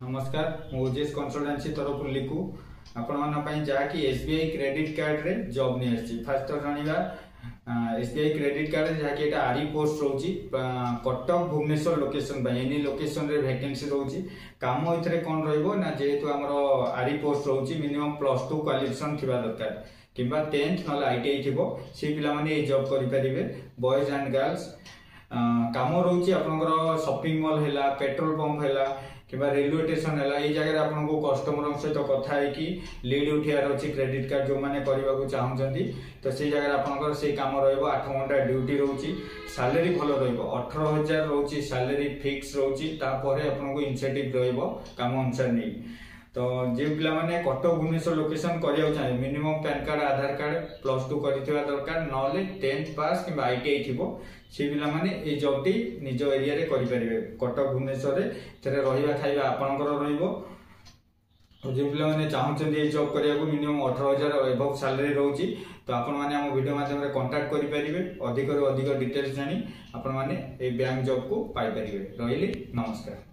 नमस्कार मु ओजेएस कंसल्टेंसी तरफ लिखु आपण जहाँकि एसबीआई क्रेडिट कार्ड रे जॉब नहीं आसी फास्ट तो जानिबा एसबीआई क्रेडिट कार्ड जहाँकि एटा आरी पोस्ट रोची Cuttack Bhubaneswar location any location रे वैकेंसी रोची काम इथरे कोन रहइबो ना जेहेतु हमर आरी पोस्ट रोची मिनिमम +2 क्वालिफिकेशन थिबा दरकार किबा 10th नले आईटीआई थिबो से पिला माने ए जॉब करि परिबे बॉयज एंड गर्ल्स काम रोची आपनकर शॉपिंग मॉल हैला पेट्रोल पंप हैला किबा रेलवे स्टेशन हैला ए जगह आपनको कस्टमर सहित कथा है कि लीड उठियार अछि क्रेडिट कार्ड जो माने करबा को चाहउछंती तो से जगह आपनकर से काम रहइबो 8 घंटा ड्यूटी रहउची सैलरी भलो रहइबो 18000 रहउची सैलरी फिक्स रहउची ता परे आपनको इंसेंटिव रहइबो काम अनुसार नै तो जे पिला माने कटक भुवनेश्वर लोकेशन करिया चाहे मिनिमम पैन कार्ड आधार कार्ड +2 करिथिबा दरकार नले 10th पास किबा आईटीआई थिबो से पिला माने ए जॉब टी निज एरिया रे करि परिबे कटक भुवनेश्वर रे तरे रहिबा खाइबा आपनकर रहइबो जे पिला माने चाहउछन ए जॉब करिया को मिनिमम 18000 एबव सैलरी रहउची तो आपण माने हम वीडियो माध्यम रे कांटेक्ट करि परिबे अधिक रो अधिक डिटेल्स जानि आपण माने ए बैंक जॉब को पाई परिबे रहिली नमस्कार।